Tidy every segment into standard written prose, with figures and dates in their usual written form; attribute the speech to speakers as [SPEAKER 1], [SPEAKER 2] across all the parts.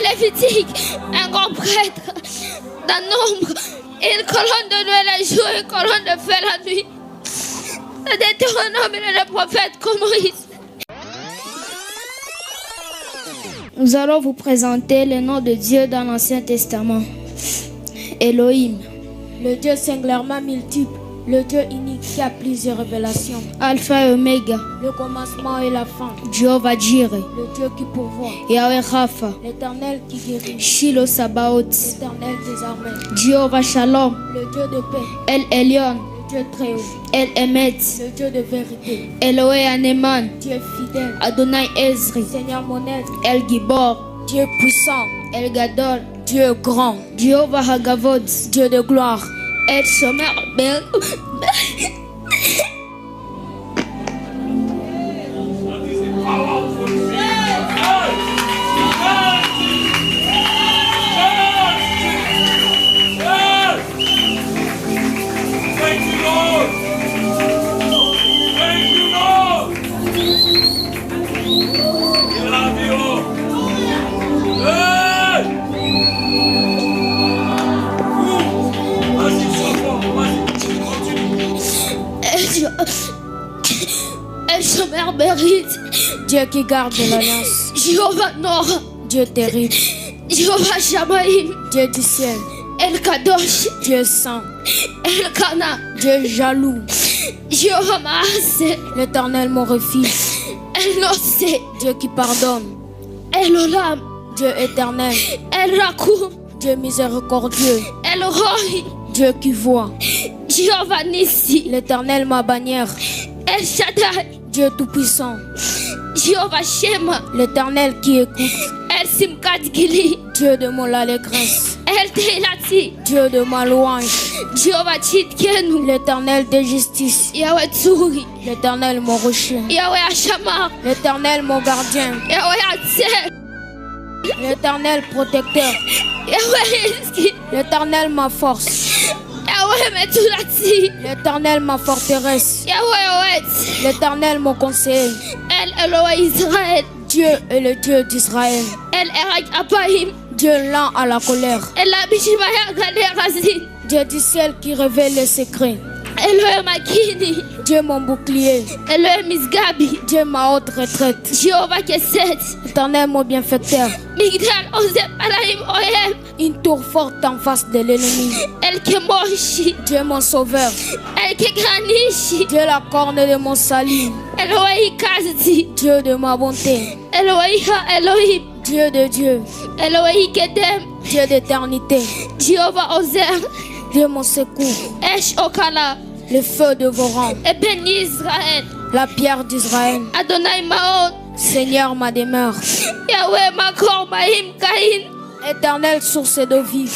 [SPEAKER 1] Lévitique, un grand prêtre, d'un nombre, et une colonne de nuit la jour, une colonne de feu la nuit. Le Deutéronome et le prophète comme Moïse.
[SPEAKER 2] Nous allons vous présenter le nom de Dieu dans l'Ancien Testament. Elohim.
[SPEAKER 3] Le Dieu singulièrement multiple, le Dieu unique qui a plusieurs révélations.
[SPEAKER 2] Alpha et Oméga.
[SPEAKER 3] Le commencement et la fin.
[SPEAKER 2] Jéhovah Jireh.
[SPEAKER 3] Le Dieu qui pourvoit.
[SPEAKER 2] Yahweh Rapha.
[SPEAKER 3] L'Éternel qui guérit.
[SPEAKER 2] Shiloh Sabaoth.
[SPEAKER 3] L'Éternel des armées.
[SPEAKER 2] Jéhovah Shalom.
[SPEAKER 3] Le Dieu de paix.
[SPEAKER 2] El Elyon.
[SPEAKER 3] Le Dieu très haut.
[SPEAKER 2] El Emet.
[SPEAKER 3] Le Dieu de vérité.
[SPEAKER 2] Eloé Aneman.
[SPEAKER 3] Dieu fidèle.
[SPEAKER 2] Adonai Ezri.
[SPEAKER 3] Seigneur mon aide.
[SPEAKER 2] El Gibor.
[SPEAKER 3] Dieu puissant.
[SPEAKER 2] El Gadol.
[SPEAKER 3] Dieu grand.
[SPEAKER 2] Jéhovah Hagavod.
[SPEAKER 3] Dieu de gloire.
[SPEAKER 2] El Shomer Ben.
[SPEAKER 1] El Shomer Berit.
[SPEAKER 3] Dieu qui garde l'alliance.
[SPEAKER 1] Jéhovah Nor.
[SPEAKER 3] Dieu terrible.
[SPEAKER 1] Jéhovah Shamaïm.
[SPEAKER 3] Dieu du ciel.
[SPEAKER 1] El Kadosh.
[SPEAKER 3] Dieu saint.
[SPEAKER 1] El Kana.
[SPEAKER 3] Dieu jaloux.
[SPEAKER 1] Jéhovah Maasé.
[SPEAKER 3] L'Éternel mon refuge.
[SPEAKER 1] El Nosé.
[SPEAKER 3] Dieu qui pardonne.
[SPEAKER 1] El Olam.
[SPEAKER 3] Dieu éternel.
[SPEAKER 1] El Rakoum.
[SPEAKER 3] Dieu miséricordieux.
[SPEAKER 1] El Roi.
[SPEAKER 3] Dieu qui voit.
[SPEAKER 1] Jéhovah Nissi.
[SPEAKER 3] L'Éternel ma bannière.
[SPEAKER 1] El Shaddai.
[SPEAKER 3] Dieu tout-puissant.
[SPEAKER 1] Jéhovah Shema.
[SPEAKER 3] L'Éternel qui écoute.
[SPEAKER 1] El Simkat Gili.
[SPEAKER 3] Dieu de mon allégresse.
[SPEAKER 1] El Teilati.
[SPEAKER 3] Dieu de ma louange.
[SPEAKER 1] Jéhovah Tchitkenu.
[SPEAKER 3] L'Éternel de justice.
[SPEAKER 1] Yahweh Tsuri.
[SPEAKER 3] L'Éternel mon rocher.
[SPEAKER 1] Yahweh Ashamar.
[SPEAKER 3] L'Éternel mon gardien.
[SPEAKER 1] Yahweh Atzel.
[SPEAKER 3] L'Éternel protecteur.
[SPEAKER 1] Yahweh Iski.
[SPEAKER 3] L'Éternel ma force.
[SPEAKER 1] Yahweh Metulati.
[SPEAKER 3] L'Éternel ma forteresse.
[SPEAKER 1] Yahweh Oet.
[SPEAKER 3] L'Éternel mon conseiller.
[SPEAKER 1] El Eloah Israël.
[SPEAKER 3] Dieu est le Dieu d'Israël.
[SPEAKER 1] El Erak Apaim.
[SPEAKER 3] Dieu lent à la colère.
[SPEAKER 1] El Abishimaya Gaderazin.
[SPEAKER 3] Dieu du ciel qui révèle les secrets.
[SPEAKER 1] Elohim Makini.
[SPEAKER 3] Dieu mon bouclier.
[SPEAKER 1] Elohim Misgabi.
[SPEAKER 3] Dieu ma haute retraite.
[SPEAKER 1] Jéhovah Keset.
[SPEAKER 3] L'Éternel mon bienfaiteur.
[SPEAKER 1] Migdal Ozeb Alaim Oyem.
[SPEAKER 3] Une tour forte en face de l'ennemi.
[SPEAKER 1] El Kemoshi.
[SPEAKER 3] Dieu mon sauveur.
[SPEAKER 1] El Kegranishi.
[SPEAKER 3] Dieu la corne de mon salut.
[SPEAKER 1] Elohim Kazdi.
[SPEAKER 3] Dieu de ma bonté.
[SPEAKER 1] Elohim Elohim.
[SPEAKER 3] Dieu de Dieu.
[SPEAKER 1] Elohim Kedem.
[SPEAKER 3] Dieu d'éternité.
[SPEAKER 1] Jéhovah Ozer.
[SPEAKER 3] Dieu mon secours.
[SPEAKER 1] Esh Okala.
[SPEAKER 3] Le feu de vos rangs.
[SPEAKER 1] Et béni Israël.
[SPEAKER 3] La pierre d'Israël.
[SPEAKER 1] Adonai Maon.
[SPEAKER 3] Seigneur ma demeure.
[SPEAKER 1] Yahweh Makor Mahim Kain.
[SPEAKER 3] Éternelle source d'eau vive.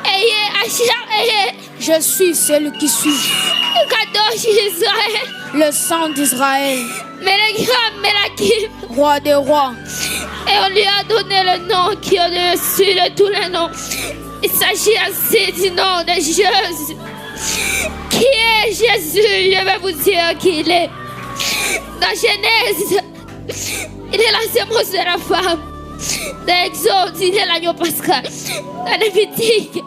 [SPEAKER 1] Eye Asher Eye.
[SPEAKER 3] Je suis celui qui suis.
[SPEAKER 1] Kadosh Israël.
[SPEAKER 3] Le sang d'Israël.
[SPEAKER 1] Melekram Melakim.
[SPEAKER 3] Roi des rois.
[SPEAKER 1] Et on lui a donné le nom qui est au-dessus de tous les noms. Il s'agit ainsi du nom de Jésus. Qui est Jésus? Je vais vous dire qui il est. Dans Genèse, il est la sémence de la femme. Dans Exode, il est l'agneau pascal. Dans Lévitique,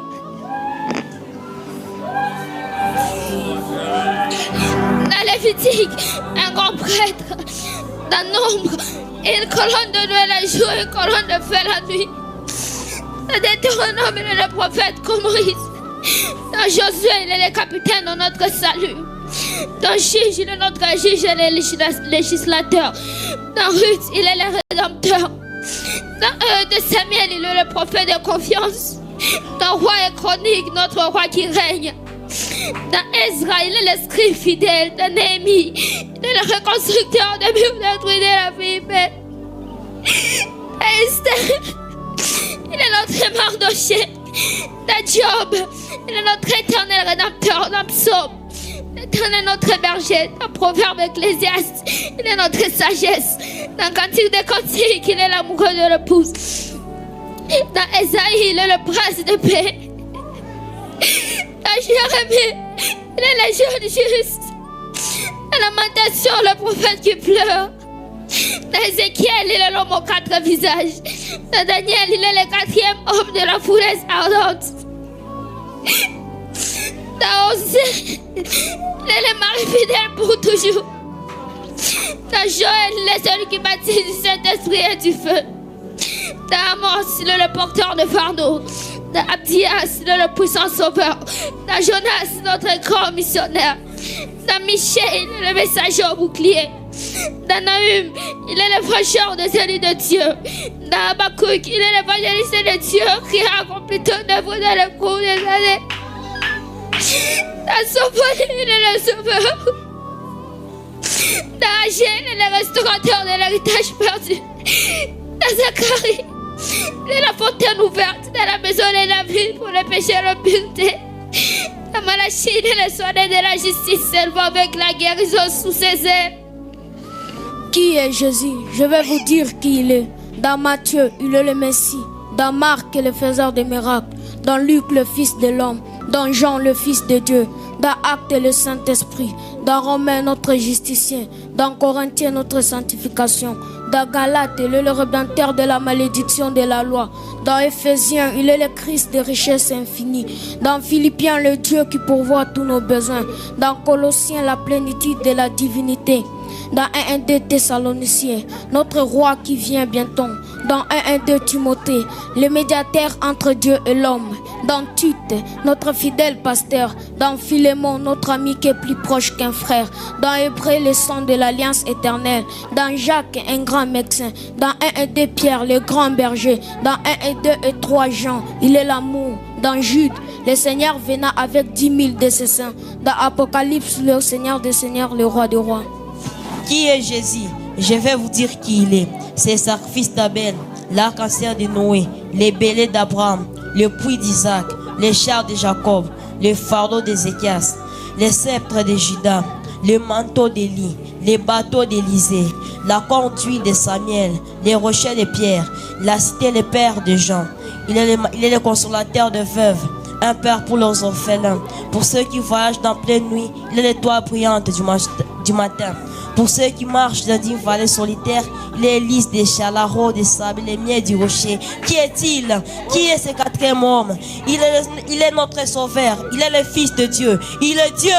[SPEAKER 1] un grand prêtre, d'un nombre, et une colonne de nuit la jour, une colonne de feu la nuit. Le Deutéronome et le prophète comme Moïse. Dans Josué, il est le capitaine de notre salut. Dans Juge, il est notre juge et le législateur. Dans Ruth, il est le rédempteur. Dans de Samuel, il est le prophète de confiance. Dans Roi et Chronique, notre roi qui règne. Dans Ezra, il est le scribe fidèle. Dans Néhémie, il est le reconstructeur de Bible détruite de la vie belle. Dans Esther, il est notre Mardoché. Dans Job, il est notre éternel rédempteur. Dans Psaume, l'Éternel est notre berger. Dans Proverbe Ecclésiaste, il est notre sagesse. Dans Cantique des Cantiques, il est l'amoureux de l'épouse. Dans Esaïe, il est le prince de paix. Dans Jérémie, il est le jeune juste. Dans Lamentation, le prophète qui pleure. Dans Ézéchiel, il est l'homme aux 4 visages. Dans Daniel, il est le 4e homme de la fournaise ardente. Dans Osée, il est le mari fidèle pour toujours. Dans Joël, il est celui qui baptise du Saint-Esprit et du feu. Dans Amos, il est le porteur de fardeau. Dans Abdias, il est le puissant sauveur. Dans Jonas, notre grand missionnaire. Dans Michel, il est le messager au bouclier. Dans Nahum, il est le prêcheur de celui de Dieu. Dans Habakkuk, il est l'évangéliste de Dieu qui a accompli ton œuvre dans le cours des années. Dans Sophonie, il est le sauveur. Dans Agé, il est le restaurateur de l'héritage perdu. Dans Zacharie, il est la fontaine ouverte dans la maison de la vie pour les péchés et l'impureté. Dans Malachie, il est le soin de la justice, s'élevant avec la guérison sous ses ailes.
[SPEAKER 3] Qui est Jésus? Je vais vous dire qui il est. Dans Matthieu, il est le Messie. Dans Marc, le faiseur de miracles. Dans Luc, le Fils de l'homme. Dans Jean, le Fils de Dieu. Dans Actes, le Saint-Esprit. Dans Romains, notre justicien. Dans Corinthiens, notre sanctification. Dans Galates, il est le rédempteur de la malédiction de la loi. Dans Éphésiens, il est le Christ de richesse infinie. Dans Philippiens, le Dieu qui pourvoit tous nos besoins. Dans Colossiens, la plénitude de la divinité. Dans 1-1-2 Thessaloniciens, notre roi qui vient bientôt. Dans 1-1-2 Timothée, le médiateur entre Dieu et l'homme. Dans Tite, notre fidèle pasteur. Dans Philémon, notre ami qui est plus proche qu'un frère. Dans Hébreu, le sang de l'alliance éternelle. Dans Jacques, un grand médecin. Dans 1-1-2 Pierre, le grand berger. Dans 1-1-2 et 3 Jean, il est l'amour. Dans Jude, le Seigneur venant avec 10 000 de ses saints. Dans Apocalypse, le Seigneur des seigneurs, le roi des rois.
[SPEAKER 4] Qui est Jésus? Je vais vous dire qui il est. C'est le sacrifice d'Abel, l'arc-en-ciel de Noé, les bélets d'Abraham, le puits d'Isaac, les chars de Jacob, le fardeau d'Ézéchias, les sceptres de Juda, le manteau d'Élie, les bateaux d'Élisée, la conduite de Samuel, les rochers de Pierre, la cité le père de Jean. Il est le consolateur de veuves, un père pour leurs orphelins. Pour ceux qui voyagent dans pleine nuit, il est l'étoile brillante du matin. Pour ceux qui marchent dans une vallée solitaire, il est lys des charlaros, des sables, les miels du rocher. Qui est-il? Qui est ce 4e homme? Il est notre sauveur. Il est le Fils de Dieu. Il est Dieu.